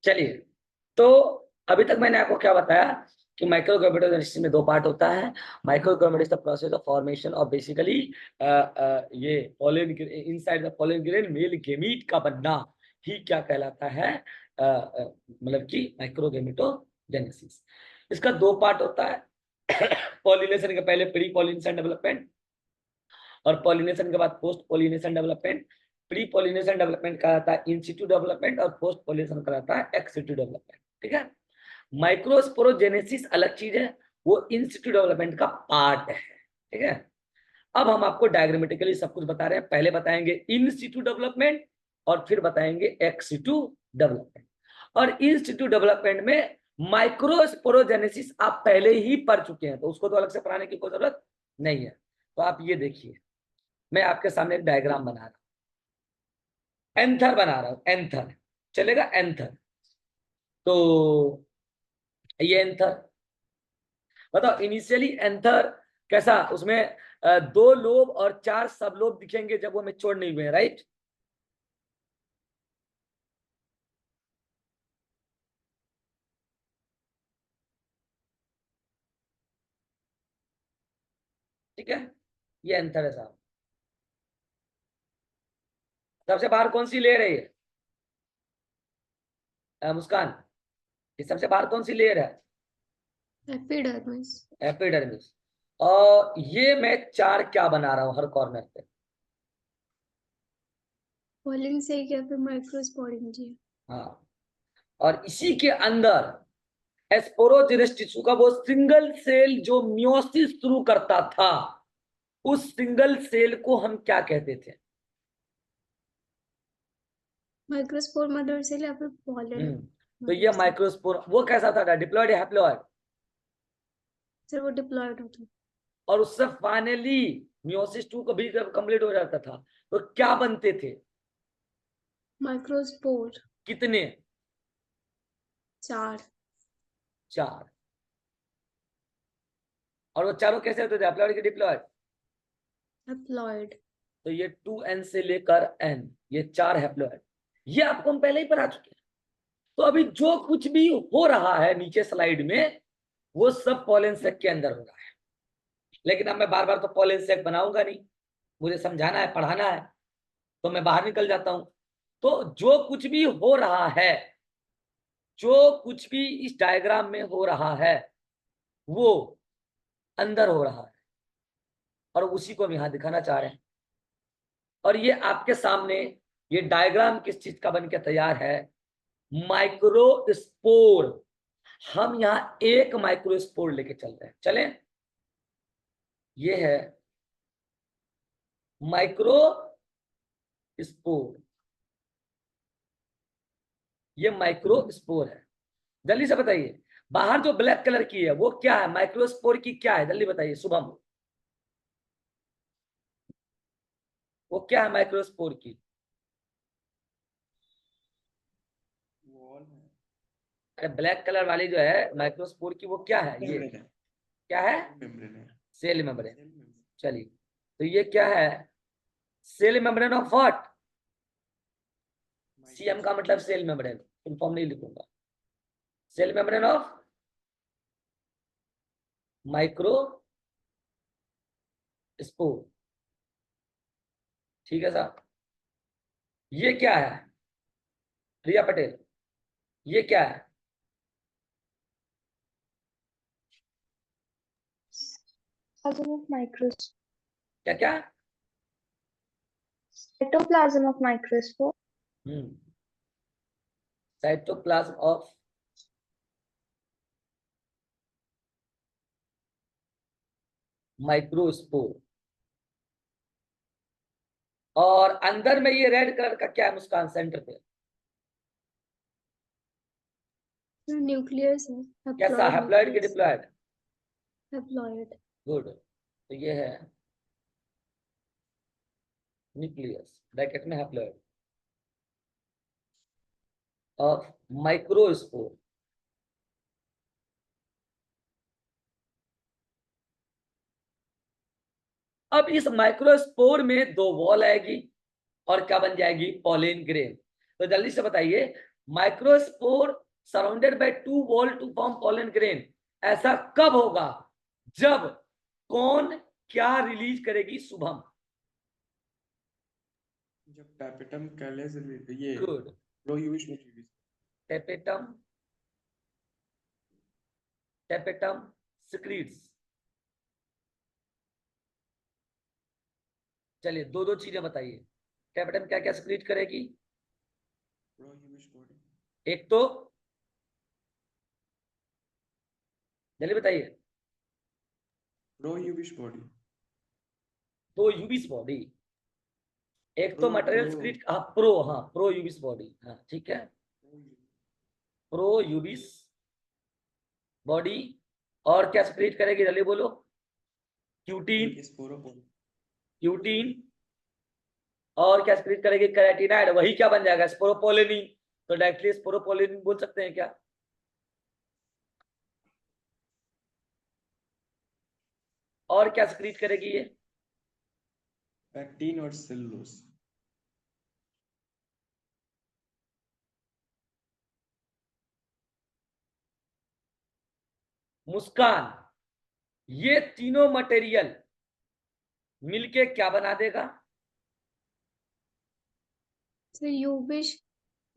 चलिए, तो अभी तक मैंने आपको क्या बताया कि माइक्रोगैमेटोजेनेसिस में दो पार्ट होता है। Microgamete the process of formation of basically ये pollen inside the pollen grain male gamete का बनना ही क्या कहलाता है, मतलब कि माइक्रोगैमेटोजेनेसिस। इसका दो पार्ट होता है। पॉलिनेशन के पहले प्री पॉलिनेशन डेवलपमेंट और पॉलिनेशन के बाद post pollination development. Pre pollination development कहलाता है इन सिटू डेवलपमेंट और पोस्ट पॉलिनेशन कहलाता है एक्स सिटू डेवलपमेंट। ठीक है, माइक्रोस्पोरोजेनेसिस अलग चीज है, वो इन सिटू डेवलपमेंट का पार्ट है। ठीक है, अब हम आपको डायग्रामेटिकली सब कुछ बता रहे हैं। पहले बताएंगे इन सिटू डेवलपमेंट और फिर बताएंगे एक्स सिटू डेवलपमेंट। और इन सिटू डेवलपमेंट में माइक्रोस्पोरोजेनेसिस आप पहले ही पढ़ चुके हैं, तो उसको तो अलग से पढ़ाने की कोई जरूरत नहीं है। तो आप ये देखिए, मैं आपके सामने एक डायग्राम बना रहा हूं, एंथर बना रहा हूं, एंथर चलेगा, एंथर। तो ये एंथर, बताओ इनिशियली एंथर कैसा, उसमें दो लोब और चार सब लोब दिखेंगे जब वो मैच्योर नहीं हुए, राइट। ठीक है, ये एंथर है साहब। सबसे बाहर कौन सी लेयर है ये, मुस्कान, ये सबसे बाहर कौन सी लेयर है, एपिडर्मिस। एपिडर्मिस। और ये मैं चार क्या बना रहा हूं हर कॉर्नर पे, पॉलिन से क्या फिर माइक्रोस्पोरिंग जी। हाँ। और इसी के अंदर एस्पोरोजेनस टिश्यू का वो सिंगल सेल जो मियोसिस शुरू करता था, उस सिंगल सेल को हम क्या कहते थे, माइक्रोस्पोर मदर सेल या फिर पॉलिन तो मदर ये सेल। माइक्रोस्पोर वो कैसा था, डिप्लॉयड या हैप्लॉयड, सर वो डिप्लॉयड होता है। और उससे फाइनली मियोसिस टू कभी जब कंप्लीट हो जाता था तो क्या बनते थे, माइक्रोस्पोर कितने, 4। चार। और वो चारों कैसे होते थे, हैप्लॉयड के डिप्लॉयड, हैप्लॉयड। तो ये 2n से लेकर n, ये चार हैप्लॉयड, ये आपको हम पहले ही पढ़ा चुके हैं। तो अभी जो कुछ भी हो रहा है नीचे स्लाइड में वो सब पॉलन सेक के अंदर हो रहा है। लेकिन अब मैं बार बार तो पॉलन सेक बनाऊंगा नहीं, मुझे समझाना है, पढ़ाना है, तो मैं बाहर निकल जाता हूं। तो जो कुछ भी हो रहा है, जो कुछ भी इस डायग्राम में हो रहा है वो अंदर हो रहा है, और उसी को हम यहां दिखाना चाह रहे हैं। और ये आपके सामने ये डायग्राम किस चीज का बन के तैयार है, माइक्रोस्पोर। हम यहाँ एक माइक्रोस्पोर लेके चल रहे हैं, चलें। ये है माइक्रोस्पोर, ये माइक्रोस्पोर है। जल्दी से बताइए, बाहर जो ब्लैक कलर की है वो क्या है, माइक्रोस्पोर की क्या है, जल्दी बताइए शुभम, वो क्या है माइक्रोस्पोर की, अरे ब्लैक कलर वाली जो है माइक्रोस्पोर की वो क्या है, ये क्या है, सेल मेम्ब्रेन। चलिए, तो ये क्या है, cell membrane of what, CM का मतलब सेल मेम्ब्रेन, फुल फॉर्म नहीं लिखूंगा, सेल मेम्ब्रेन ऑफ माइक्रोस्पोर। ठीक है साहब, ये क्या है रिया पटेल, ये क्या है, Cytoplasm of microscope. क्या क्या, Cytoplasm of microscope. Cytoplasm of microspore. और अंदर में ये रेड कलर का क्या है मुस्कान, सेंटर पे न्यूक्लियस है। कैसा, हैप्लॉयड के डिप्लॉयड, हैप्लॉयड। गुड। तो ये है न्यूक्लियस, ब्रैकेट में हैप्लॉयड ऑफ माइक्रोस्पोर। अब इस माइक्रोस्पोर में दो वॉल आएगी और क्या बन जाएगी, पॉलिन ग्रेन। तो जल्दी से बताइए, microspore surrounded by two wall to form pollen grain. ऐसा कब होगा? जब कौन क्या रिलीज करेगी? शुभम। जब टैपेटम कैलेस ये गुड। प्रोयूबिस रिलीज। Tapetum tapetum secretes. चलिए दो दो चीजें बताइए। टेपेटम क्या क्या सिक्रीट करेगी? प्रोयूबिस बॉडी। एक तो जल्दी बताइए। प्रोयूबिस बॉडी। तो यूबिस बॉडी। एक तो प्रो मटेरियल प्रो सिक्रीट, हाँ प्रो, हाँ प्रो यूबिस बॉडी, हाँ ठीक है। Pro यूबिस body. और क्या सिक्रीट करेगी? जल्दी बोलो। क्यूटीन। स्पोरोपोल। क्यूटीन। और क्या सिक्रीट करेगी? कैराटिनाइड। वही क्या बन जाएगा? स्पोरोपोलिनी। तो डायरेक्टली स्पोरोपोलिनी बोल सकते हैं क्या? और क्या सिक्रीट करेगी ये? पैक्टिन और सेलुलोज। मुस्कान, ये तीनों मटेरियल मिलके क्या बना देगा? तो यूबिश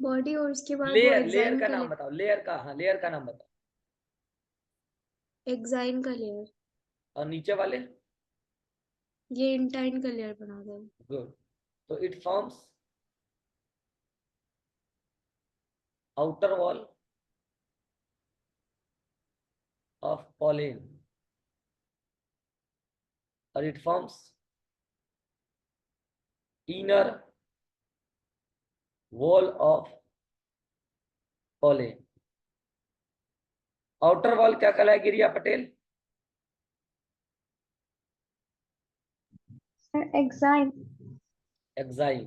बॉडी और उसके बाद वो लेयर। लेयर एग्जाइन का का नाम बताओ। लेयर का, हाँ लेयर का नाम बताओ। एग्जाइन का लेयर, और नीचे वाले? ये इंटाइन का लेयर बना देगा। गुड। तो it forms outer wall of pollen, or it forms inner wall of pollen. Outer wall क्या कहलाएगी रिया पटेल? Exine. एक्साइन।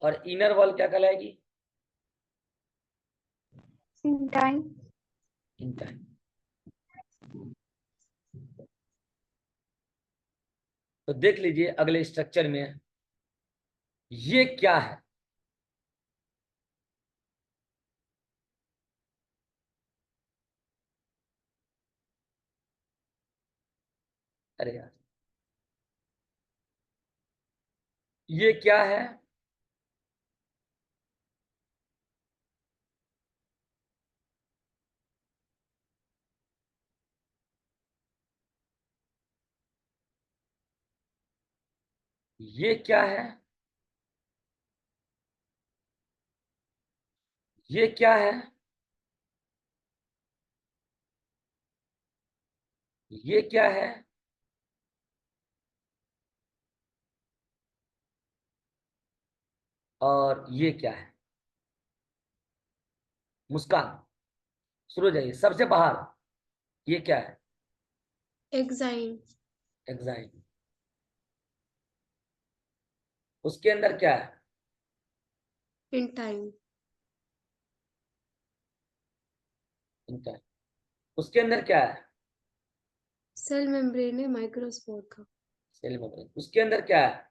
और इनर वॉल क्या कहलाएगी? Intine. इंटाइन। तो देख लीजिए अगले स्ट्रक्चर में ये क्या है। अरे यार, ये क्या है? ये क्या है? ये क्या है? ये क्या है? और ये क्या है? मुस्कान, शुरू हो जाइए सबसे बाहर। ये क्या है? एग्जाइन। एक्साइन। उसके अंदर क्या है? इंटाइन। इंटाइन। उसके अंदर क्या है? सेल मेम्ब्रेन है माइक्रोस्पोर का। Cell membrane. उसके अंदर क्या है?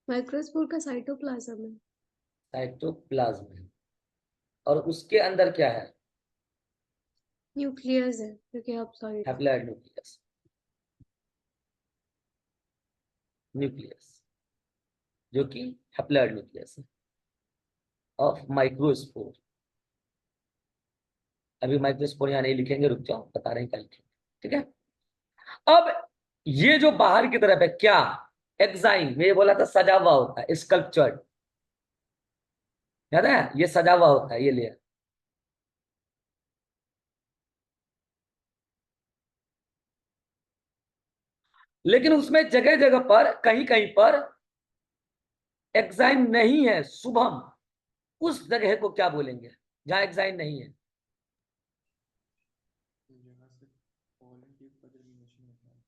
माइक्रोस्पोर का साइटोप्लाज्म है। साइटोप्लाज्म है। और उसके अंदर क्या है? न्यूक्लियस है क्योंकि हैप्लॉइड है। Haploid nucleus. न्यूक्लियस जो कि हैप्लॉइड न्यूक्लियस है ऑफ माइक्रोस्पोर। अभी माइक्रोस्पोर यहाँ नहीं लिखेंगे, रुक जाओ, बता रहे हैं क्या लिखेंगे। ठीक है। अब ये जो बाहर की तरफ है क्या? एक्साइन में ये बोला था सजा हुआ होता है, स्कल्पचर्ड। याद है? ये सजा हुआ होता है ये लेयर। लेकिन उसमें जगह जगह पर, कहीं कहीं पर एक्साइन नहीं है। शुभम, उस जगह को क्या बोलेंगे जहां एक्साइन नहीं है? जहाँ से पॉलन की फर्टिलाइजेशन होता है।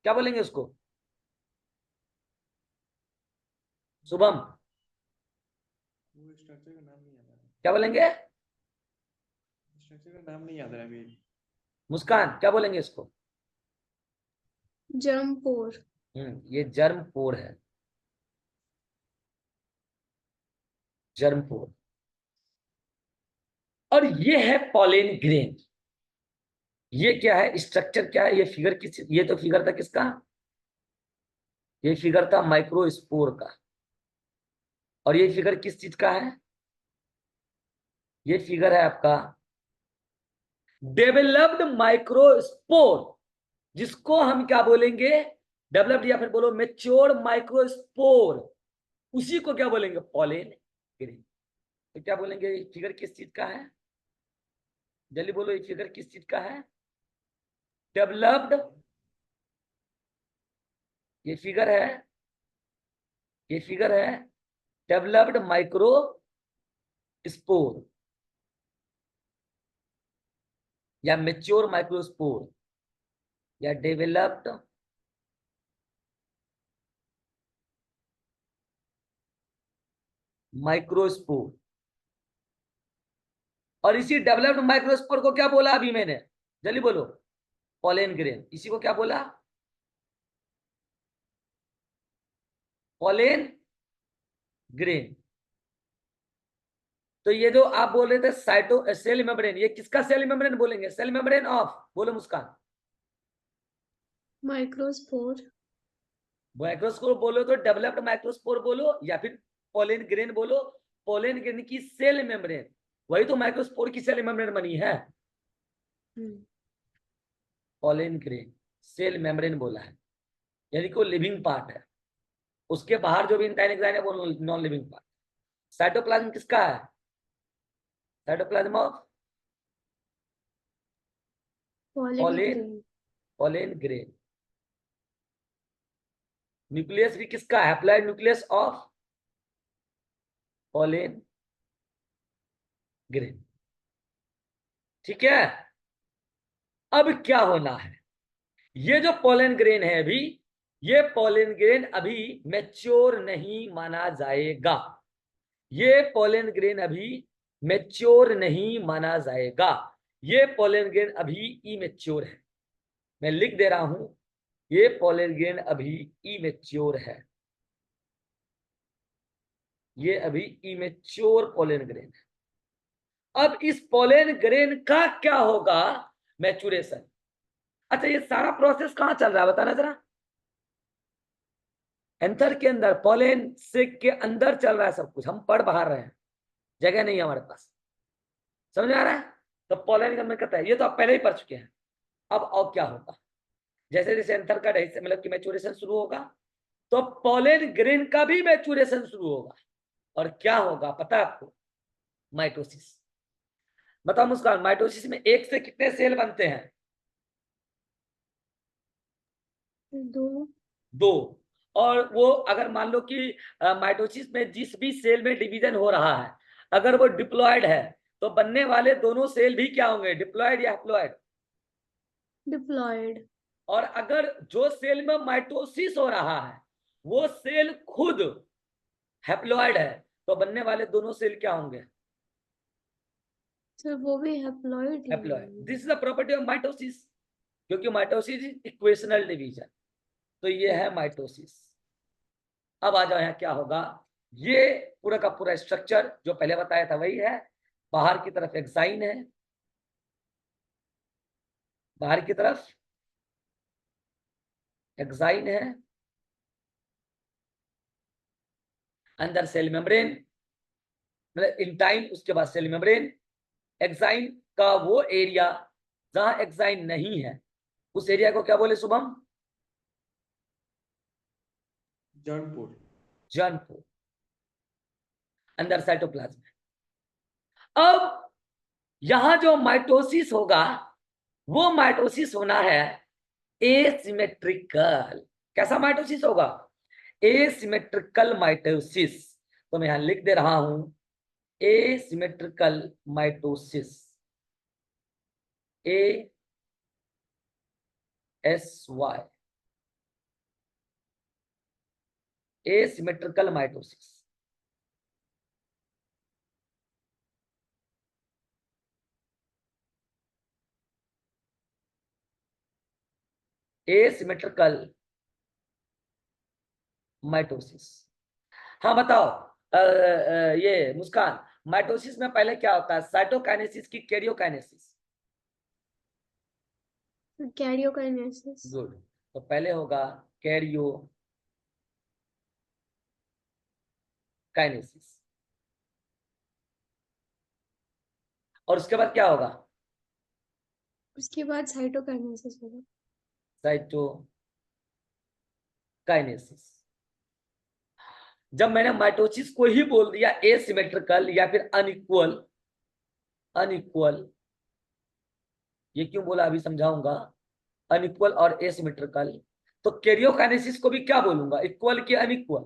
क्या बोलेंगे उसको? शुभम वो स्ट्रक्चर का नाम नहीं याद आ रहा। क्या बोलेंगे? स्ट्रक्चर का नाम नहीं याद आ रहा अभी। मुस्कान क्या बोलेंगे इसको? जर्म पोर। ये जर्म पोर है। जर्म पोर। और ये है पॉलन ग्रेन। ये क्या है, स्ट्रक्चर क्या है, ये फिगर किस, ये तो फिगर था किसका, ये फिगर था माइक्रोस्पोर का। और ये फिगर किस चीज का है, ये फिगर है आपका डेवलप्ड माइक्रोस्पोर, जिसको हम क्या बोलेंगे, डेवलप्ड या फिर बोलो मेच्योर माइक्रोस्पोर, उसी को क्या बोलेंगे, पॉलन ग्रेन। तो क्या बोलेंगे, ये फिगर किस चीज का है, जल्दी बोलो, ये फिगर किस चीज का है, डेवलप्ड, ये फिगर है, ये फिगर है डेवलप्ड माइक्रो स्पोर या मेच्योर माइक्रोस्पोर या डेवलप्ड माइक्रोस्पोर। और इसी डेवलप्ड माइक्रोस्पोर को क्या बोला अभी मैंने, जल्दी बोलो, पॉलन ग्रेन। इसी को क्या बोला, पॉलन ग्रेन। तो ये जो आप बोल रहे थे साइटो सेल मेम्ब्रेन, ये किसका सेल मेम्ब्रेन बोलेंगे, सेल मेम्ब्रेन ऑफ, बोलो मुस्कान, माइक्रोस्पोर। माइक्रोस्कोप बोलो तो डेवलप्ड माइक्रोस्पोर बोलो या फिर पॉलन ग्रेन बोलो। पॉलन ग्रेन की सेल मेम्ब्रेन, वही तो माइक्रोस्पोर की सेल मेम्ब्रेन बनी है। पॉलन ग्रेन सेल मेम्ब्रेन बोला है, यानी कि वो लिविंग पार्ट है, उसके बाहर जो भी इंटाइन एक्साइन है वो नॉन लिविंग पार्ट। साइटोप्लाज्म किसका है, cytoplasm of pollen, pollen grain. Nucleus भी किसका, haploid nucleus of pollen grain. ठीक है, अब क्या होना है, ये जो पॉलन ग्रेन है अभी, ये पॉलन ग्रेन अभी मैच्योर नहीं माना जाएगा, ये पॉलन ग्रेन अभी मैच्योर नहीं माना जाएगा, ये पॉलन ग्रेन अभी इमेच्योर है। मैं लिख दे रहा हूं, ये पॉलन ग्रेन अभी इमेच्योर है, ये अभी इमेच्योर पॉलन ग्रेन है। अब इस पॉलन ग्रेन का क्या होगा, मैच्योरेशन। अच्छा, ये सारा प्रोसेस कहां चल रहा है बताना जरा, एंथर के अंदर, पॉलन सेक के अंदर चल रहा है सब कुछ, हम पढ़ बाहर रहे हैं, जगह नहीं है हमारे पास, समझ आ रहा है। तो पॉलन का मैं कहता है, ये तो आप पहले ही पढ़ चुके हैं। अब और क्या होगा, जैसे जैसे एंथर का मतलब कि मैच्योरेशन शुरू होगा, तो पॉलन ग्रेन का भी मैच्योरेशन शुरू होगा। और क्या होगा पता है आपको, माइटोसिस। बताओ मुस्कान, माइटोसिस में एक से कितने सेल बनते हैं, दो। और वो अगर मान लो कि माइटोसिस में जिस भी सेल में डिवीजन हो रहा है, अगर वो डिप्लॉयड है, तो बनने वाले दोनों सेल भी क्या होंगे, डिप्लॉयड या हैप्लॉयड, डिप्लॉयड। और अगर जो सेल में माइटोसिस हो रहा है वो सेल खुद हैप्लॉयड है, तो बनने वाले दोनों सेल क्या होंगे, सर वो भी हैप्लॉयड ही हैप्लॉयड। होंगे। This is the property of mitosis, क्योंकि माइटोसिस इज इक्वेशनल डिवीजन। तो ये है माइटोसिस। अब आ जाओ यहाँ क्या होगा, ये पूरा का पूरा स्ट्रक्चर जो पहले बताया था वही है, बाहर की तरफ एक्साइन है, बाहर की तरफ एक्साइन है, अंदर सेल मेम्ब्रेन, मतलब इंटाइन, उसके बाद सेल मेम्ब्रेन। एक्साइन का वो एरिया जहां एक्साइन नहीं है, उस एरिया को क्या बोले शुभम, जर्नपुर। जर्नपुर। अंदर साइटोप्लाज्म है। अब यहां जो माइटोसिस होगा, वो माइटोसिस होना है एसिमेट्रिकल। कैसा माइटोसिस होगा, एसिमेट्रिकल माइटोसिस। तो मैं यहां लिख दे रहा हूं, asymmetrical mitosis, ASY, asymmetrical mitosis. Asymmetrical mitosis. हाँ बताओ, ये मुस्कान, माइटोसिस में पहले क्या होता है, साइटोकाइनेसिस की कैरियोकाइनेसिस? कैरियोकाइनेसिस। गुड। तो पहले होगा कैरियोकाइनेसिस, और उसके बाद क्या होगा? उसके बाद साइटोकाइनेसिस होगा। साइटोकाइनेसिस। जब मैंने माइटोसिस को ही बोल दिया एसिमेट्रिकल या फिर अनइक्वल, अनइक्वल, ये क्यों बोला अभी समझाऊंगा, अनइक्वल और एसिमेट्रिकल, तो कैरियोकाइनेसिस को भी क्या बोलूंगा, इक्वल की अनइक्वल?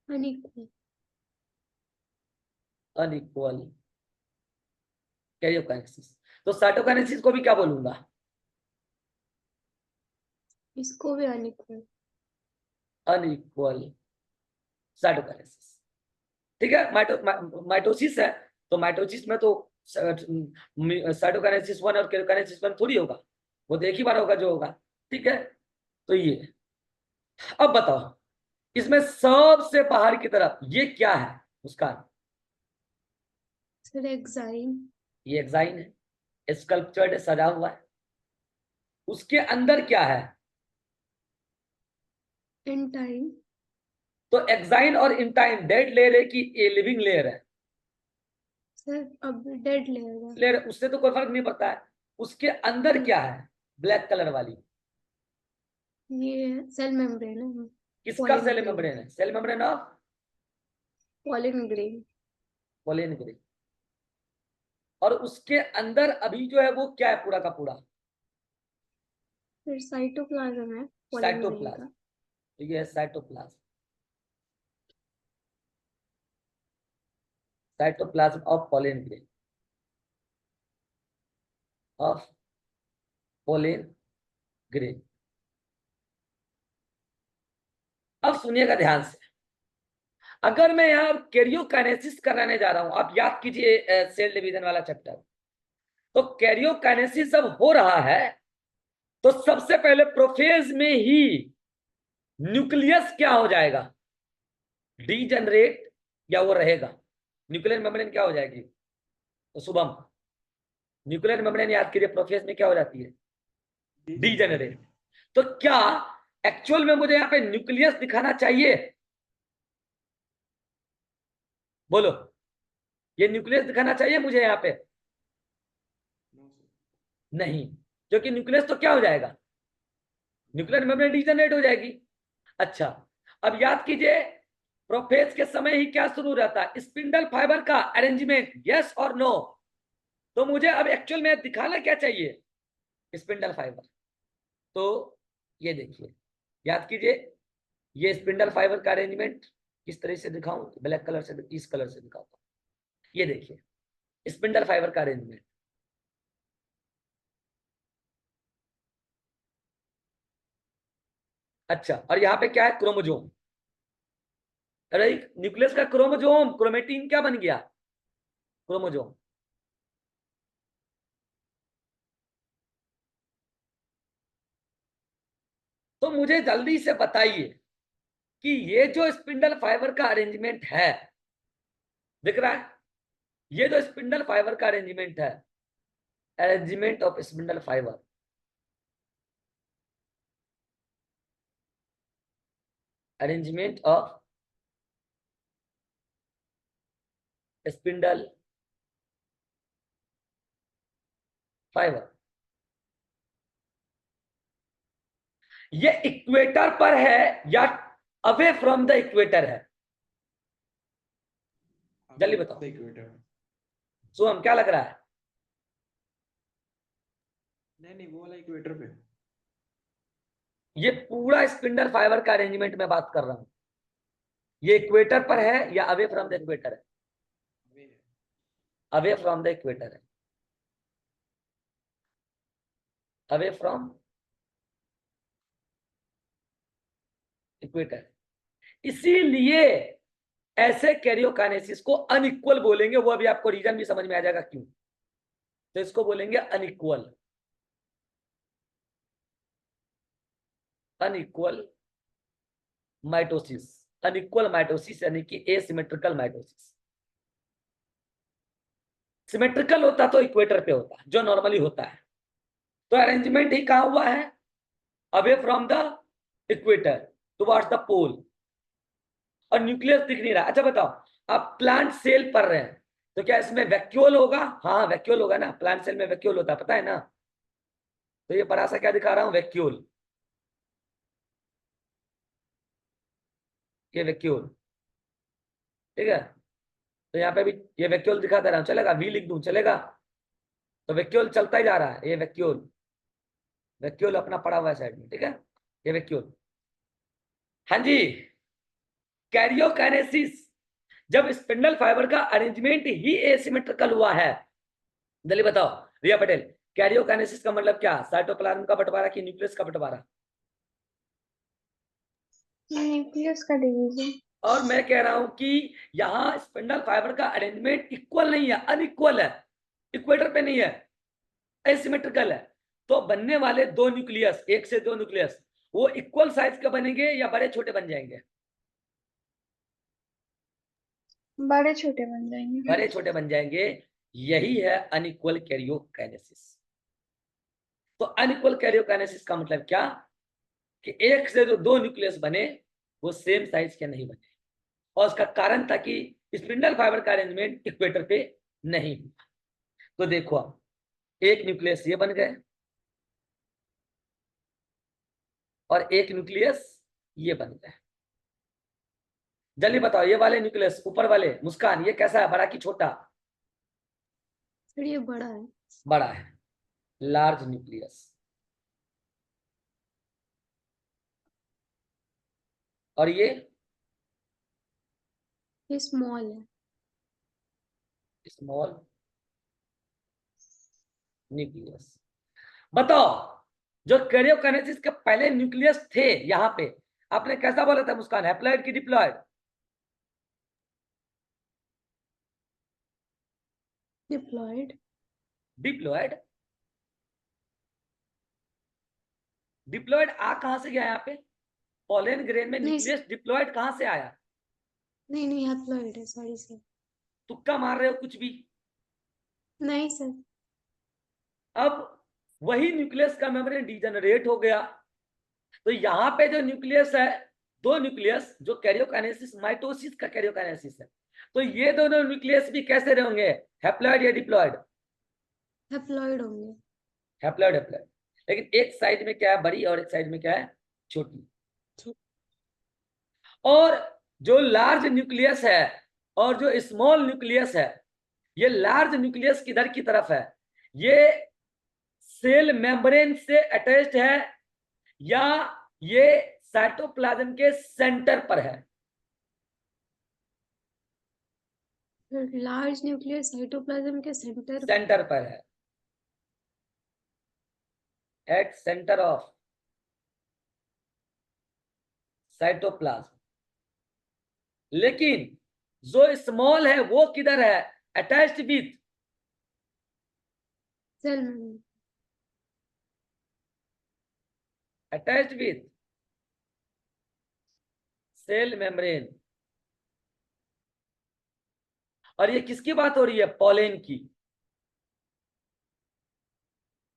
अनइक्वल। Unequal karyokinesis. तो साइटोकाइनेसिस को भी क्या बोलूंगा? इसको भी अनइक्वल। Unequal cytokinesis. ठीक है, माइटोसिस है, तो माइटोसिस में तो साइटोकाइनेसिस 1 और कैरियोकाइनेसिस 1 थोड़ी होगा, वो तो एक ही बार होगा जो होगा। ठीक है, तो ये, अब बताओ इसमें सबसे बाहर की तरफ ये क्या है मुस्कान? Sir exine. ये एक्साइन है, स्कल्पचर्ड सजा हुआ है। उसके अंदर क्या है? इंटाइन। तो एक्साइन और इंटाइन डेड लेयर है कि ये लिविंग लेयर है? सर अब डेड लेयर है। लेयर, उससे तो कोई फर्क नहीं पड़ता है। उसके अंदर क्या है, ब्लैक कलर वाली? ये सेल मेम्ब्रेन है। किसका सेल मेम्ब्रेन है? Cell membrane of pollen grain. Pollen grain. और उसके अंदर अभी जो है वो क्या है पूरा का पूरा? फिर साइटोप्लाज्म है पॉलिन ग्रेन साइटोप्लाज्म। का। तो ये है cytoplasm, cytoplasm of pollen grain, of pollen grain. अब सुनिएगा ध्यान से, अगर मैं यहाँ कैरियोकाइनेसिस कराने जा रहा हूं, आप याद कीजिए सेल डिवीजन वाला चैप्टर, तो कैरियोकाइनेसिस जब हो रहा है तो सबसे पहले प्रोफेज में ही न्यूक्लियस क्या हो जाएगा, डीजनरेट, या वो रहेगा? न्यूक्लियर मेम्ब्रेन क्या हो जाएगी? तो शुभम, न्यूक्लियर मेम्ब्रेन याद कीजिए प्रोफेज में क्या हो जाती है, डीजनरेट। तो क्या एक्चुअल में मुझे यहाँ पे न्यूक्लियस दिखाना चाहिए? बोलो, ये न्यूक्लियस दिखाना चाहिए मुझे यहाँ पे? नहीं, क्योंकि न्यूक्लियस तो क्या हो जाएगा, न्यूक्लियर मेम्ब्रेन डीजनरेट हो जाएगी। अच्छा, अब याद कीजिए प्रोफेज के समय ही क्या शुरू रहता है, स्पिंडल फाइबर का अरेंजमेंट, यस और नो? तो मुझे अब एक्चुअल में दिखाना क्या चाहिए, स्पिंडल फाइबर। तो ये देखिए, याद कीजिए, ये स्पिंडल फाइबर का अरेंजमेंट किस तरह से दिखाऊं, ब्लैक कलर से, इस कलर से दिखाऊंगा। ये देखिए स्पिंडल फाइबर का अरेंजमेंट। अच्छा, और यहाँ पे क्या है, क्रोमोजोम। अरे न्यूक्लियस का क्रोमोजोम, क्रोमेटिन क्या बन गया, क्रोमोजोम। तो मुझे जल्दी से बताइए कि ये जो स्पिंडल फाइबर का अरेंजमेंट है, दिख रहा है, ये जो स्पिंडल फाइबर का अरेंजमेंट है, arrangement of spindle fibre, arrangement of spindle fibre, ये इक्वेटर पर है या अवे फ्रॉम द इक्वेटर है? जल्दी बताओ सुहम, क्या लग रहा है? नहीं वो वाला इक्वेटर पे। ये पूरा स्पिंडल फाइबर का अरेंजमेंट में बात कर रहा हूं, ये इक्वेटर पर है या अवे फ्रॉम द इक्वेटर है? अवे फ्रॉम द इक्वेटर है, अवे फ्रॉम इक्वेटर। इसीलिए ऐसे कैरियोकाइनेसिस को अनइक्वल बोलेंगे, वो अभी आपको रीजन भी समझ में आ जाएगा क्यों। तो इसको बोलेंगे unequal, unequal mitosis. Unequal mitosis यानी कि एसिमेट्रिकल माइटोसिस। सिमेट्रिकल होता तो इक्वेटर पे होता, जो नॉर्मली होता है। तो अरेंजमेंट ही कहा हुआ है, away from the equator towards the pole, और न्यूक्लियस दिख नहीं रहा। अच्छा बताओ, आप प्लांट सेल पढ़ रहे हैं तो क्या इसमें वैक्यूल होगा? हाँ वैक्यूल होगा ना, प्लांट सेल में वैक्यूल होता है, पता है ना। तो ये बड़ा सा क्या दिखा रहा हूं, वैक्यूल, ये वैक्यूल, ठीक है। तो यहाँ पे भी ये वैक्यूल दिखा दे रहा हूं, चलेगा? वी लिख दूं चलेगा? तो वैक्यूल चलता ही जा रहा है, ये वैक्यूल, वैक्यूल अपना पड़ा हुआ है साइड में, ठीक है, ये वैक्यूल। हाँ जी, कैरियोकाइनेसिस, जब स्पिंडल फाइबर का अरेंजमेंट ही एसिमेट्रिकल हुआ है। जल्दी बताओ रिया पटेल, कैरियोकाइनेसिस का मतलब क्या? साइटोप्लाज्म का बंटवारा कि न्यूक्लियस का बंटवारा? न्यूक्लियस का डिवीजन। और मैं कह रहा हूं कि यहाँ स्पिंडल फाइबर का अरेंजमेंट इक्वल नहीं है, अनइक्वल है, इक्वेटर पे नहीं है, एसिमेट्रिकल है। तो बनने वाले दो न्यूक्लियस, एक से दो न्यूक्लियस, वो इक्वल साइज के बनेंगे या बड़े छोटे बन जाएंगे? बड़े छोटे बन जाएंगे। बड़े छोटे बन जाएंगे, यही है अनइक्वल कैरियोकाइनेसिस। तो अनइक्वल कैरियोकाइनेसिस का मतलब क्या, कि एक से जो दो न्यूक्लियस बने वो सेम साइज के नहीं बने, और उसका कारण था कि स्पिंडल फाइबर का अरेंजमेंट इक्वेटर पे नहीं हुआ। तो देखो आप, एक न्यूक्लियस ये बन गए और एक न्यूक्लियस ये बन गए। जल्दी बताओ, ये वाले न्यूक्लियस ऊपर वाले, मुस्कान, ये कैसा है, बड़ा कि छोटा? सर ये बड़ा है। बड़ा है, लार्ज न्यूक्लियस। और ये स्मॉल है। Small nucleus. बताओ, जो कैरियोकाइनेसिस के पहले न्यूक्लियस थे यहाँ पे, आपने कैसा बोला था मुस्कान, हैप्लॉइड की डिप्लॉइड? डिप्लॉयड। डिप्लॉइड। डिप्लॉइड आ कहां से गया यहाँ पे? पॉलन ग्रेन में नहीं न्यूक्लियस डिप्लॉइड कहां से आया? नहीं नहीं हैप्लॉयड है, सॉरी सर। तुक्का मार रहे हो कुछ भी? नहीं सर। अब वही न्यूक्लियस का मेम्ब्रेन डिजेनरेट हो गया, तो यहाँ पे जो न्यूक्लियस है, दो न्यूक्लियस, जो कैरियोकाइनेसिस माइटोसिस का कैरियोकाइनेसिस है, तो ये दोनों न्यूक्लियस भी कैसे रहेंगे, हैप्लॉइड या डिप्लॉइड? हैप्लॉयड होंगे। Haploid, haploid. लेकिन एक साइड में क्या है बड़ी और एक साइड में क्या है छोटी। और जो लार्ज न्यूक्लियस है और जो स्मॉल न्यूक्लियस है, ये लार्ज न्यूक्लियस किधर की तरफ है, ये सेल मेम्ब्रेन से अटैच्ड है या ये साइटोप्लाज्म के सेंटर पर है? लार्ज न्यूक्लियस साइटोप्लाज्म के सेंटर। सेंटर पर है, एट सेंटर ऑफ साइटोप्लाज्म। लेकिन जो स्मॉल है वो किधर है, attached with cell membrane. Attached with cell membrane. और ये किसकी बात हो रही है, पॉलेन की।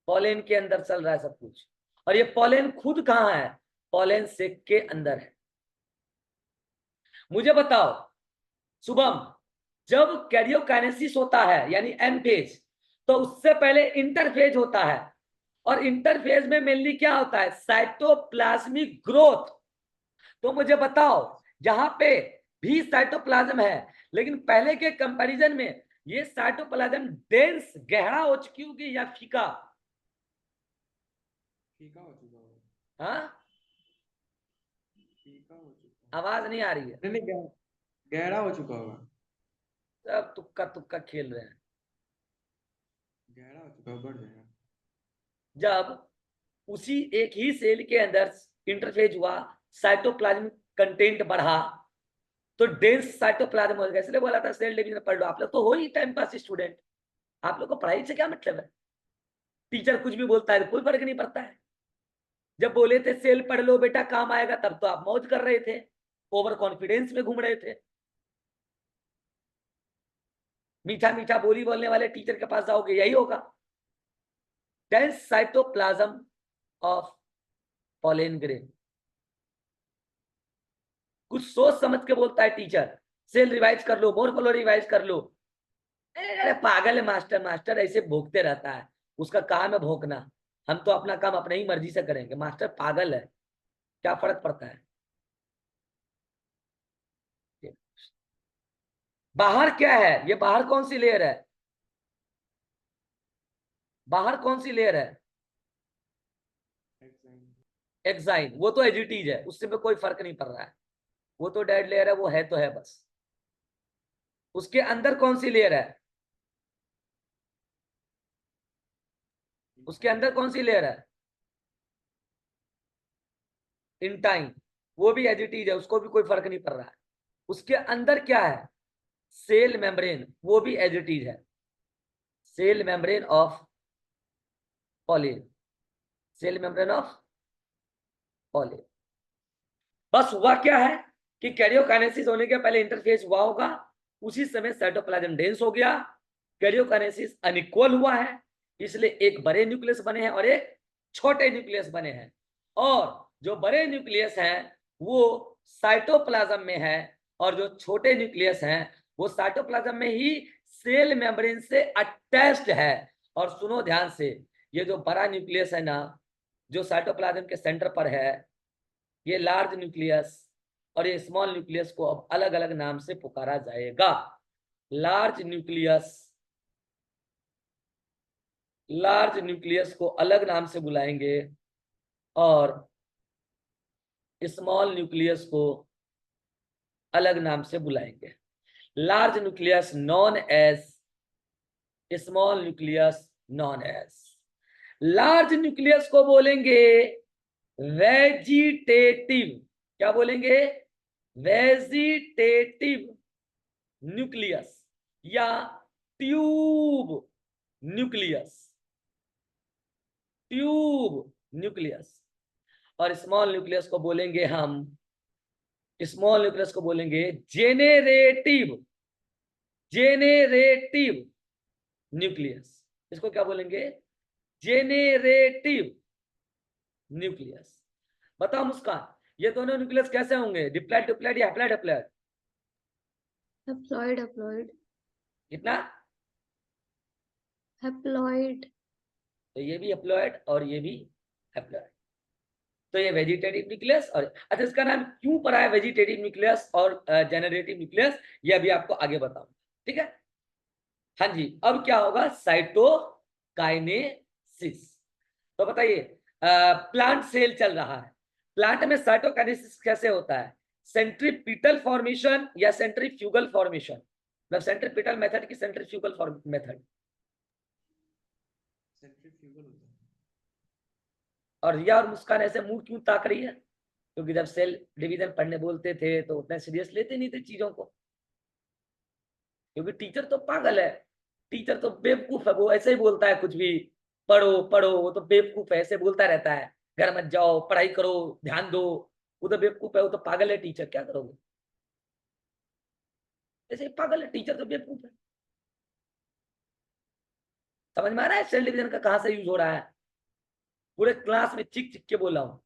पॉलेन के अंदर चल रहा है सब कुछ, और ये पॉलेन खुद कहां है, पॉलेन सेक के अंदर है। मुझे बताओ शुभम, जब कैरियोकाइनेसिस होता है यानी एम फेज, तो उससे पहले इंटरफेज होता है, और इंटरफेज में मेनली क्या होता है, साइटोप्लाज्मिक ग्रोथ। तो मुझे बताओ, जहां पे भी साइटोप्लाज्म है, लेकिन पहले के कंपैरिजन में ये साइटोप्लाज्म डेंस, गहरा हो चुकी होगी या फीका? फीका हो चुका होगा। हाँ, फीका हो चुका आवाज नहीं आ रही है, नहीं नहीं, गहरा हो चुका होगा। सब तुक्का तुक्का खेल रहे हैं। गहरा हो चुका होगा, बढ़ जाएगा। जब उसी एक ही सेल के अंदर इंटरफेज हुआ, साइटोप्लाज्म कंटेंट बढ़ा, तो डेंस साइटोप्लाज्म हो गया। इसलिए बोला था सेल डिवीजन पढ़ लो, आप लोग तो हो ही टाइम पास स्टूडेंट, आप लोग को पढ़ाई से क्या मतलब है, टीचर कुछ भी बोलता है कोई फर्क नहीं पड़ता है। जब बोले थे सेल पढ़ लो बेटा काम आएगा, तब तो आप मौज कर रहे थे, ओवर कॉन्फिडेंस में घूम रहे थे। मीठा मीठा बोली बोलने वाले टीचर के पास जाओगे यही होगा। Dense cytoplasm of pollen grain. कुछ सोच समझ के बोलता है टीचर, सेल रिवाइज कर लो, मोरफोलो रिवाइज कर लो। अरे पागल है मास्टर, मास्टर ऐसे भोंकते रहता है, उसका काम है भोंकना, हम तो अपना काम अपने ही मर्जी से करेंगे। मास्टर पागल है, क्या फर्क पड़ता है। बाहर क्या है, ये बाहर कौन सी लेयर है, बाहर कौन सी लेयर है, एक्साइन। वो तो एजिटीज है, उससे में कोई फर्क नहीं पड़ रहा है, वो तो डेड लेयर है, वो है तो है बस। उसके अंदर कौन सी लेयर है, उसके अंदर कौन सी लेयर है, इंटाइन, वो भी एजिटीज है, उसको भी कोई फर्क नहीं पड़ रहा है। उसके अंदर क्या है, सेल मेम्ब्रेन, वो भी एजिटीज है, cell membrane of pollen, cell membrane of pollen. बस हुआ क्या है कि कैरियोकाइनेसिस होने के पहले इंटरफेस हुआ होगा, उसी समय साइटोप्लाज्म डेंस हो गया, कैरियोकाइनेसिस अनइक्वल हुआ है, इसलिए एक बड़े न्यूक्लियस बने हैं और एक छोटे न्यूक्लियस बने हैं। और जो बड़े न्यूक्लियस हैं वो साइटोप्लाज्म में है, और जो छोटे न्यूक्लियस हैं वो साइटोप्लाज्म में ही सेल मेम्ब्रेन से अटैच्ड है। और सुनो ध्यान से, ये जो बड़ा न्यूक्लियस है ना, जो साइटोप्लाज्म के सेंटर पर है, ये लार्ज न्यूक्लियस और ये स्मॉल न्यूक्लियस को अब अलग अलग नाम से पुकारा जाएगा। लार्ज न्यूक्लियस को अलग नाम से बुलाएंगे और स्मॉल न्यूक्लियस को अलग नाम से बुलाएंगे। Large nucleus known as, small nucleus known as. Large nucleus को बोलेंगे वेजिटेटिव, क्या बोलेंगे, वेजिटेटिव न्यूक्लियस या ट्यूब न्यूक्लियस, ट्यूब न्यूक्लियस। और स्मॉल न्यूक्लियस को बोलेंगे हम, स्मॉल न्यूक्लियस को बोलेंगे जेनेरेटिव, जेनेरेटिव न्यूक्लियस। इसको क्या बोलेंगे, जेनेरेटिव न्यूक्लियस। बताओ मुस्कान, ये दोनों न्यूक्लियस कैसे होंगे, डिप्लॉइड डिप्लॉइड या हैप्लॉइड हैप्लॉइड, हैप्लॉइड हैप्लॉइड कितना, हैप्लॉइड। तो ये भी हैप्लॉइड और ये भी हैप्लॉइड। तो ये वेजिटेटिव न्यूक्लियस। और अच्छा, इसका नाम क्यों पड़ा है वेजिटेटिव न्यूक्लियस और जेनरेटिव न्यूक्लियस, ये अभी आपको आगे बताऊंगा, ठीक है। हाँ जी, अब क्या होगा, साइटोकाइनेसिस। तो बताइए, प्लांट सेल चल रहा है, प्लांट में साइटोकाइनेसिस कैसे होता है, सेंट्रीपिटल फॉर्मेशन या सेंट्रीफ्यूगल फॉर्मेशन, मतलब सेंट्रीपिटल मेथड की सेंट्रीफ्यूगल मेथड। सेंट्रीफ्यूगल होता है। और रिया और मुस्कान ऐसे मुंह क्यों ताक रही है, क्योंकि जब सेल डिवीजन पढ़ने बोलते थे तो उतना सीरियस लेते नहीं थे चीजों को, क्योंकि टीचर तो पागल है, टीचर तो बेवकूफ है, वो ऐसे ही बोलता है कुछ भी, पढ़ो पढ़ो, वो तो बेवकूफ है, ऐसे बोलता रहता है, घर मत जाओ, पढ़ाई करो, ध्यान दो। वो तो बेवकूफ है, वो तो पागल है, टीचर क्या करोगे, ऐसे ही पागल है, टीचर तो बेवकूफ है। समझ में आ रहा है सेल डिवीजन का कहां से यूज हो रहा है, पूरे क्लास में चिक चिक के बोला हूं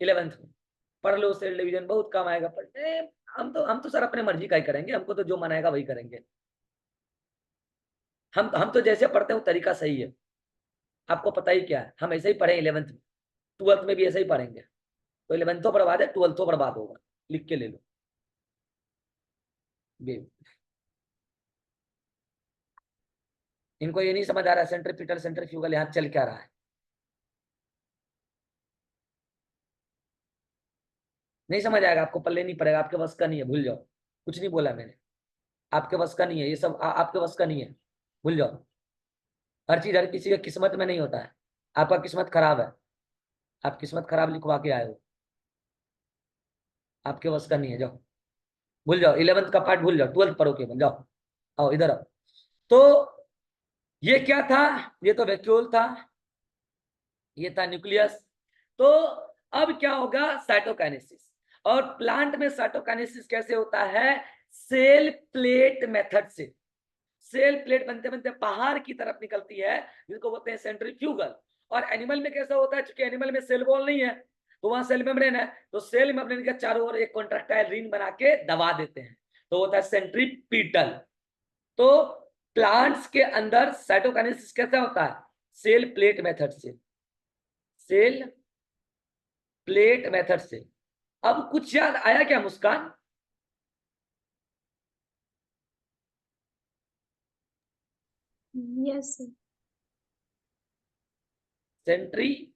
11th में, पढ़ लो सेल डिवीजन, बहुत काम आएगा। पढ़ने हम तो सर अपने मर्जी का ही करेंगे, हमको तो जो मन आएगा वही करेंगे। हम तो जैसे पढ़ते हैं वो तरीका सही है, आपको पता ही क्या है, हम ऐसे ही पढ़े 11th में, 12th में भी ऐसे ही पढ़ेंगे। तो 11th बर्बाद है, 12th बर्बाद होगा, लिख के ले लो। इनको ये नहीं समझ आ रहा है सेंट्रीपिटल सेंट्रीफ्यूगल यहाँ चल क्या रहा है। नहीं समझ आएगा, आपको पल्ले नहीं पड़ेगा, आपके बस का नहीं है, भूल जाओ, कुछ नहीं बोला मैंने, आपके बस का नहीं है ये सब, आपके बस का नहीं है, भूल जाओ। हर चीज हर किसी का किस्मत में नहीं होता है, आपका किस्मत खराब है, आप किस्मत खराब लिखवा के आए हो, आपके बस का नहीं है, जाओ भूल जाओ, 11th का पार्ट भूल जाओ, 12th पढ़ो केवल, जाओ आओ इधर आओ। तो ये क्या था, ये तो वैक्यूल था, ये था न्यूक्लियस। तो अब क्या होगा, साइटोकाइनेसिस। और प्लांट में साइटोकाइनेसिस कैसे होता है? सेल प्लेट मेथड से। सेल प्लेट बनते बनते बाहर की तरफ निकलती है, जिसको बोलते हैं सेंट्रीफ्यूगल। और एनिमल में कैसा होता है? क्योंकि एनिमल में सेल वॉल नहीं है, तो वहां सेल मेम्ब्रेन है, तो सेल मेम्ब्रेन के चारों ओर एक कॉन्ट्रैक्टाइल रिंग बना के दबा देते हैं, तो होता है सेंट्रीपीटल। तो प्लांट्स के अंदर साइटोकाइनेसिस कैसा होता है? सेल प्लेट मेथड से। सेल प्लेट मेथड से। अब कुछ याद आया क्या Muskan? Yes sir. Centrifugal.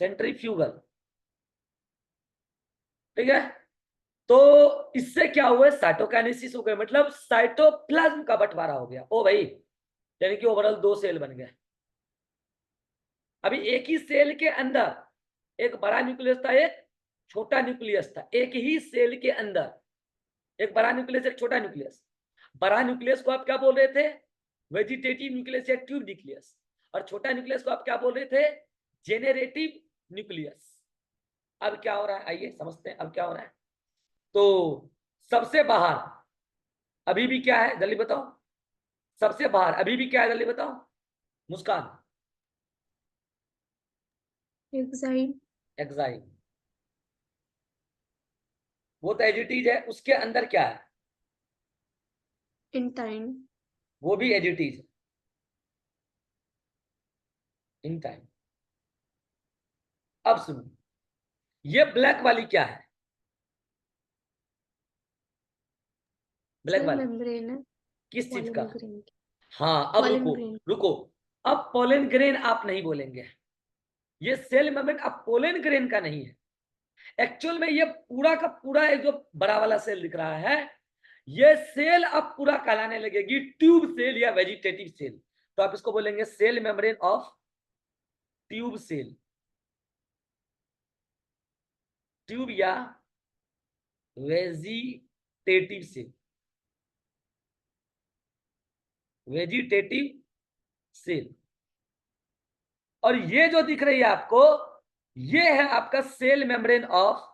Centrifugal, ठीक है। तो इससे क्या हुआ? साइटोकाइनेसिस हो गया, मतलब साइटोप्लाज्म का बंटवारा हो गया। ओ भाई, यानी कि ओवरऑल 2 सेल बन गए। अभी एक ही सेल के अंदर एक बड़ा न्यूक्लियस था, एक छोटा न्यूक्लियस था। एक ही सेल के अंदर एक बड़ा न्यूक्लियस, एक छोटा न्यूक्लियस। बड़ा न्यूक्लियस को आप क्या बोल रहे थे? वेजिटेटिव न्यूक्लियस या ट्यूब न्यूक्लियस। और छोटा न्यूक्लियस को आप क्या बोल रहे थे? Generative nucleus. अब क्या हो रहा है, आइए समझते हैं अब क्या हो रहा है। तो सबसे बाहर अभी भी क्या है, जल्दी बताओ। सबसे बाहर अभी भी क्या है, जल्दी बताओ मुस्कान। एक्साइड। एक्साइड, वो तो एजिटीज है। उसके अंदर क्या है? इंटाइन। वो भी एजिटीज है, इन टाइम। अब सुनो, ये ब्लैक वाली क्या है? ब्लैक सेल वाली मेम्ब्रेन है। किस चीज का? Pollen grain. हाँ, अब पॉलन रुको ग्रेन। रुको। अब पोलन ग्रेन आप नहीं बोलेंगे, ये सेल मेम्ब्रेन अब पोलन ग्रेन का नहीं है। एक्चुअल में ये पूरा का पूरा एक जो बड़ा वाला सेल दिख रहा है, ये सेल अब पूरा कहलाने लगेगी ट्यूब सेल या वेजिटेटिव सेल। तो आप इसको बोलेंगे cell membrane of tube cell. Tube या वेजिटेटिव सेल। Vegetative cell. और ये जो दिख रही है आपको, ये है आपका cell membrane of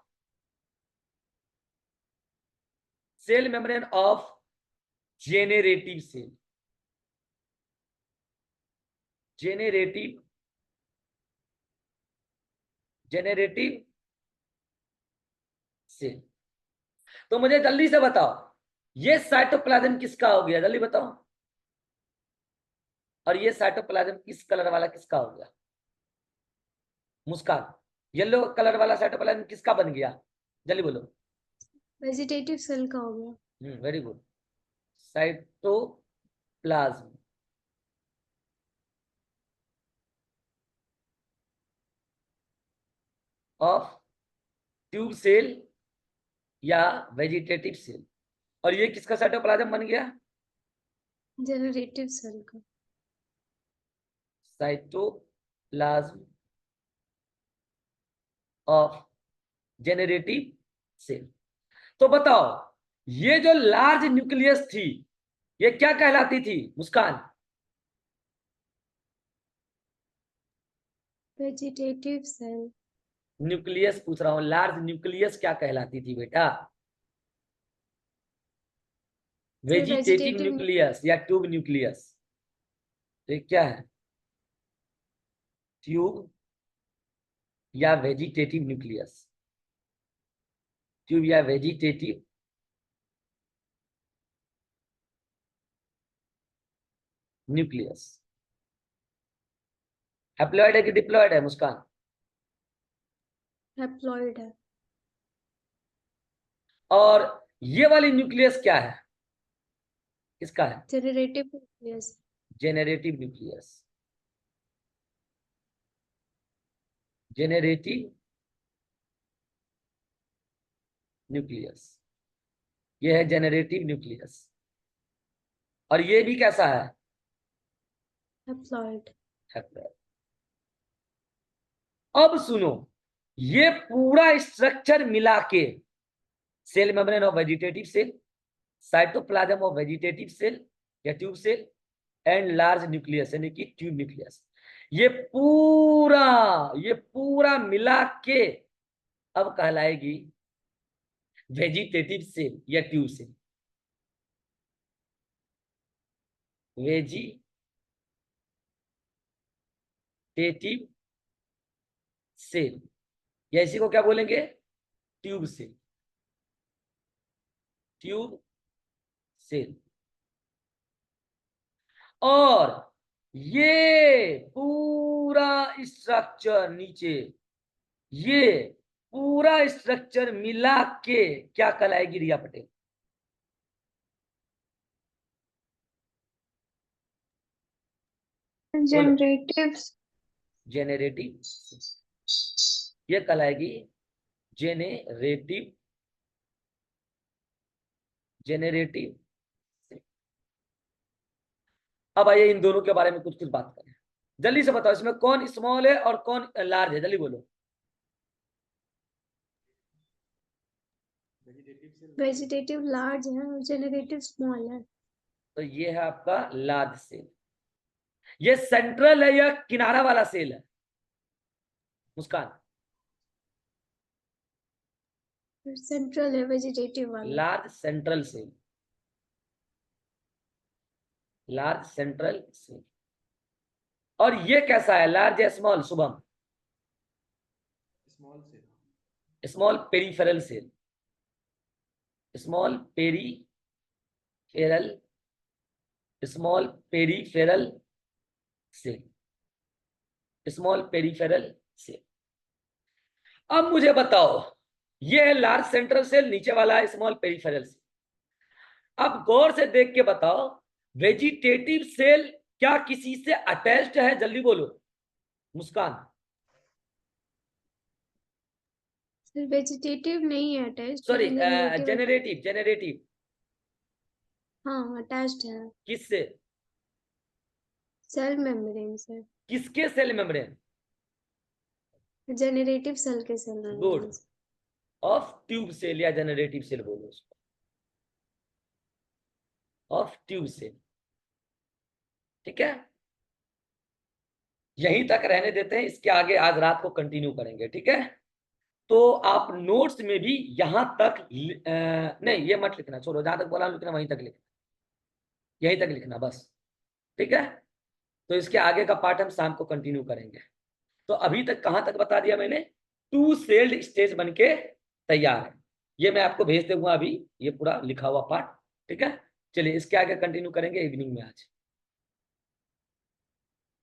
generative cell. Generative cell. तो मुझे जल्दी से बताओ, ये साइटोप्लाज्म किसका हो गया, जल्दी बताओ। और ये साइटोप्लाज्म किस कलर वाला किसका हो गया? मुस्कान, येलो कलर वाला साइटोप्लाज्म किसका बन गया? जल्दी बोलो। वेजिटेटिव सेल का हो गया। Very good. Cytoplasm. Of tube cell या वेजिटेटिव सेल। और ये किसका साइटोप्लाज्म बन गया? जेनरेटिव सेल का। Cytoplasm of generative cell. तो बताओ, ये जो लार्ज न्यूक्लियस थी, ये क्या कहलाती थी मुस्कान? Vegetative cell. न्यूक्लियस पूछ रहा हूं, लार्ज न्यूक्लियस क्या कहलाती थी बेटा? Vegetative vegetative. न्यूक्लियस या ट्यूब न्यूक्लियस? तो ये क्या है? ट्यूब या वेजिटेटिव न्यूक्लियस? ट्यूब या वेजिटेटिव न्यूक्लियस। हैप्लॉइड है कि डिप्लॉइड है मुस्कान? हैप्लॉइड है। और ये वाली न्यूक्लियस क्या है, किसका है? Generative nucleus. Generative nucleus. Generative nucleus, ये है जेनरेटिव न्यूक्लियस। और ये भी कैसा है? हैप्लॉइड। हैप्लॉइड। अब सुनो, ये पूरा स्ट्रक्चर मिला के cell membrane of vegetative cell, cytoplasm of vegetative cell या tube cell, and large nucleus यानी कि ट्यूब न्यूक्लियस, ये पूरा मिला के अब कहलाएगी वेजिटेटिव सेल या ट्यूब सेल। वेजिटेटिव सेल या इसी को क्या बोलेंगे, ट्यूब सेल। Tube cell. और ये पूरा स्ट्रक्चर नीचे, ये पूरा स्ट्रक्चर मिला के क्या कहलाएगी रिया पटेल? Generative generative. ये कहलाएगी जेनरेटिव। जेनरेटिव। अब आइए इन दोनों के बारे में कुछ बात करें। जल्दी से बताओ इसमें कौन स्मॉल है और कौन लार्ज है, जल्दी बोलो। वेजिटेटिव लार्ज है और जेनरेटिव स्मॉल है। तो ये है आपका लार्ज सेल। ये सेंट्रल है या किनारा वाला सेल है मुस्कान? सेंट्रल है वेजिटेटिव वाला। Large central cell. Large central cell. और ये कैसा है, लार्ज या small Shubham? Small cell. Small peripheral cell. Small peripheral. Small peripheral cell. Small peripheral cell. अब मुझे बताओ, ये है लार्ज सेंट्रल सेल, नीचे वाला है स्मॉल पेरिफेरल सेल। अब गौर से देख के बताओ, वेजिटेटिव सेल क्या किसी से अटैच्ड है, जल्दी बोलो मुस्कान। वेजिटेटिव नहीं है अटैच्ड। Sorry generative. जेनरेटिव हाँ अटैच्ड है। किससे? सेल मेम्ब्रेन से। किसके सेल मेम्ब्रेन? जेनरेटिव सेल के cell good. Membrane. Of tube cell या जेनरेटिव सेल बोलो उसको। Of tube cell. ठीक है, यहीं तक रहने देते हैं, इसके आगे आज रात को कंटिन्यू करेंगे। ठीक है, तो आप नोट्स में भी यहां तक नहीं ये मत लिखना, छोड़ो, जहां तक बोला लिखना वहीं तक लिखना, यहीं तक लिखना बस। ठीक है, तो इसके आगे का पार्ट हम शाम को कंटिन्यू करेंगे। तो अभी तक कहां तक बता दिया मैंने, 2 सेल्ड स्टेज बनके तैयार है। ये मैं आपको भेज दूंगा अभी, ये पूरा लिखा हुआ पार्ट। ठीक है, चलिए इसके आगे कंटिन्यू करेंगे इवनिंग में आज।